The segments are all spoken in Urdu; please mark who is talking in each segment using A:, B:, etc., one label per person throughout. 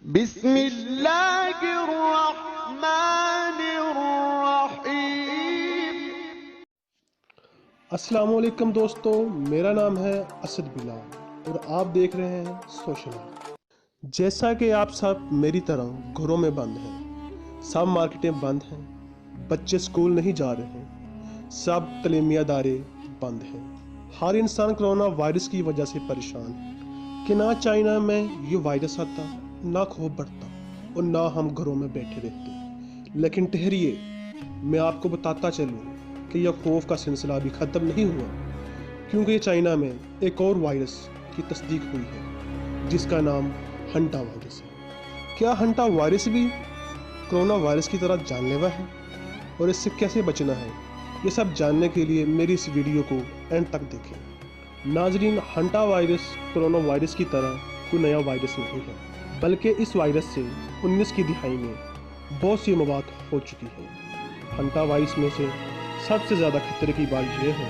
A: بسم اللہ الرحمن الرحیم۔
B: السلام علیکم دوستو، میرا نام ہے اسد بلال اور آپ دیکھ رہے ہیں سوشل۔ جیسا کہ آپ سب میری طرح گھروں میں بند ہیں، سب مارکیٹیں بند ہیں، بچے سکول نہیں جا رہے ہیں، سب تعلیمی ادارے بند ہیں، ہر انسان کرونا وائرس کی وجہ سے پریشان ہے کہ نہ چائنا میں یہ وائرس آتا، نہ خوف بڑھتا اور نہ ہم گھروں میں بیٹھے رہتے۔ لیکن ٹھہریے، میں آپ کو بتاتا چلوں کہ یہ خوف کا سلسلہ ابھی ختم نہیں ہوا، کیونکہ چائنا میں ایک اور وائرس کی تصدیق ہوئی ہے جس کا نام ہنٹا وائرس ہے۔ کیا ہنٹا وائرس بھی کرونا وائرس کی طرح جان لیوا ہے اور اس سے کیسے بچنا ہے؟ یہ سب جاننے کے لیے میری اس ویڈیو کو اینڈ تک دیکھیں۔ ناظرین، ہنٹا وائرس کرونا وائرس کی طرح کوئی نیا وائرس نہیں ہے، بلکہ اس وائرس سے 19 کی دہائی میں بہت سی مواد ہو چکی ہے۔ ہنٹا وائرس میں سے سب سے زیادہ خطرے کی بات یہ ہے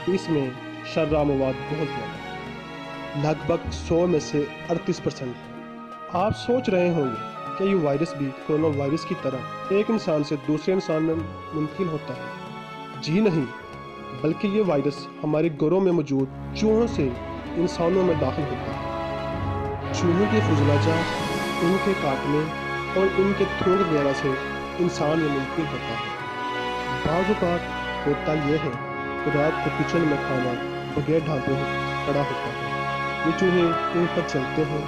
B: کہ اس میں شرع مواد بہت زیادہ ہے، لگ بھگ 100 میں سے 38% ہے۔ آپ سوچ رہے ہوں گے کہ یہ وائرس بھی کرونا وائرس کی طرح ایک انسان سے دوسرے انسان میں منتقل ہوتا ہے؟ جی نہیں، بلکہ یہ وائرس ہمارے گھروں میں موجود چوہوں سے انسانوں میں داخل ہوتا ہے۔ چوہوں کی فضلہ جات، ان کے کاٹنے اور ان کے تھوک وغیرہ سے انسان میں منتقل ہوتا ہے۔ بعض اوقات ہوتا یہ ہے کہ رات کو کچن میں کھانا بغیر ڈھانپے پڑا ہوتا ہے، یہ چوہے ان پر چلتے ہیں،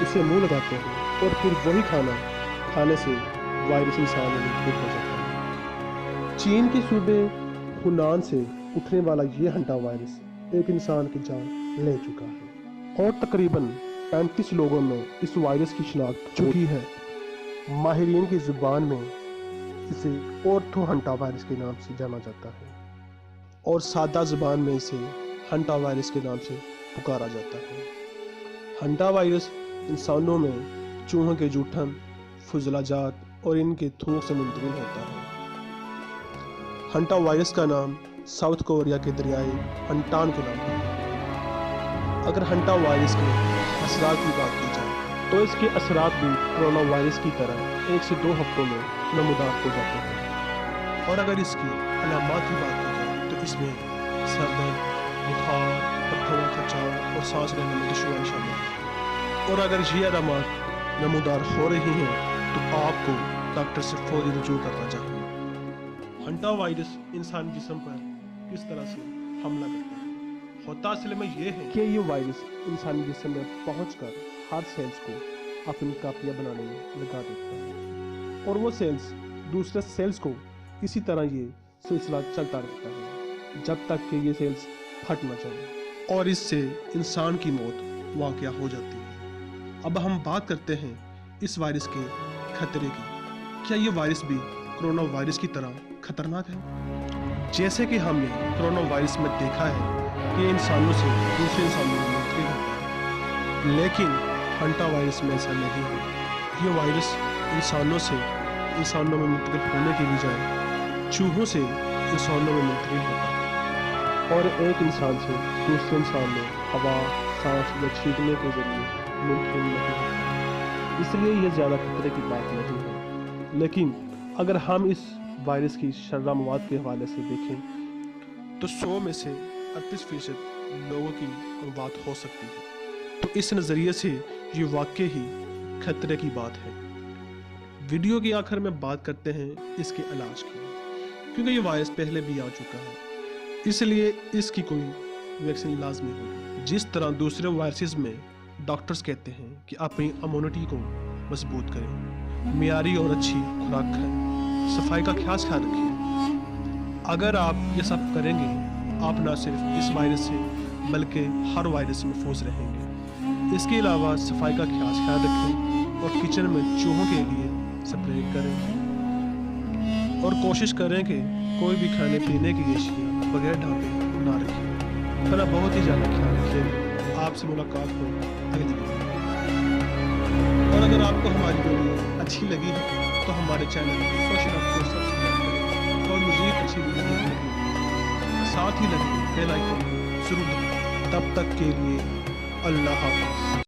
B: اسے منہ لگاتے ہیں اور پھر وہی کھانا کھانے سے وائرس انسان میں منتقل ہو جاتا ہے۔ چین کے صوبے ہنان سے اٹھنے والا یہ ہنٹا وائرس ایک انسان کی جان لے چکا ہے اور تقریباً 35 لوگوں میں اس وائرس کی شناخت چکی ہے۔ ماہرین کی زبان میں اسے اورتھو ہنٹا وائرس کے نام سے جانا جاتا ہے اور سادہ زبان میں اسے ہنٹا وائرس کے نام سے پکارا جاتا ہے۔ ہنٹا وائرس انسانوں میں چوہوں کے جوٹھن، فضلہ جات اور ان کے تھوک سے منتقل ہوتا ہے۔ ہنٹا وائرس کا نام ساؤتھ کوریا کے دریائے ہنٹان کے نام پر ہے۔ اگر ہنٹا وائرس کے اثرات کی بات کی جائے تو اس کے اثرات بھی کرونا وائرس کی طرح 1 سے 2 ہفتوں میں نمودار ہو جاتے ہیں، اور اگر اس کی علامات کی بات کی جائے تو اس میں سر درد، بخار، پٹھوں کا کھچاؤ اور سانس لینے میں دشواری شامل ہے۔ اور اگر یہ علامات نمودار ہو رہی ہیں تو آپ کو ڈاکٹر سے فوری رجوع کرنا چاہیے۔ ہنٹا وائرس انسانی جسم پر کس طرح سے حملہ کرتا ہے؟ ہوتا اصل میں یہ ہے کہ یہ وائرس انسانی جسم میں پہنچ کر ہر سیلز کو اپنی کاپیاں بنانے میں لگا دیتا ہے، اور وہ سیلز دوسرے سیلز کو اسی طرح یہ سلسلہ چلتا رہتا ہے جب تک کہ یہ سیلز پھٹ نہ جائیں، اور اس سے انسان کی موت واقع ہو جاتی ہے۔ اب ہم بات کرتے ہیں اس وائرس کے خطرے کی۔ کیا یہ وائرس بھی کرونا وائرس کی طرح خطرناک ہے؟ جیسے کہ ہم نے کرونا وائرس میں دیکھا ہے کہ انسانوں سے دوسرے انسانوں میں منتقل ہوتا ہے، لیکن ہنٹا وائرس میں ایسا نہیں ہے۔ یہ وائرس انسانوں سے انسانوں میں منتقل ہونے کے بجائے چوہوں سے انسانوں میں منتقل ہوتا ہے، اور ایک انسان سے دوسرے انسان میں ہوا، سانس یا چھینکنے کے ذریعے منتقل نہیں ہوتا، اس لیے یہ زیادہ خطرے کی بات نہیں ہے۔ لیکن اگر ہم اس وائرس کی شرع مواد کے حوالے سے دیکھیں تو 100 میں سے 38% لوگوں کی موت ہو سکتی ہے، تو اس نظریے سے یہ واقعی ہی خطرے کی بات ہے۔ ویڈیو کے آخر میں بات کرتے ہیں اس کے علاج کی، کیونکہ یہ وائرس پہلے بھی آ چکا ہے، اس لیے اس کی کوئی ویکسین لازمی ہوگی۔ جس طرح دوسرے وائرسز میں ڈاکٹرز کہتے ہیں کہ اپنی امیونٹی کو مضبوط کریں، معیاری اور اچھی خوراک کھائیں، صفائی کا خاص خیال رکھیں۔ اگر آپ یہ سب کریں گے، آپ نہ صرف اس وائرس سے بلکہ ہر وائرس سے محفوظ رہیں گے۔ اس کے علاوہ صفائی کا خاص خیال رکھیں اور کچن میں چوہوں کے لیے سپرے کریں، اور کوشش کریں کہ کوئی بھی کھانے پینے کی اشیاء بغیر ڈھانپے نہ رکھیں۔ اپنا بہت ہی زیادہ خیال رکھیں۔ آپ سے ملاقات ہو اگلی ویڈیو، اور اگر آپ کو ہماری ویڈیو اچھی لگی ہے تو ہمارے چینل سوشل ہب کو سبسکرائب کریں اور مزید اچھی ویڈیو دیکھنے کے لیے ساتھ ہی لگے بیل آئیکن ضرور دبائیں۔ تب تک کے لیے اللہ حافظ۔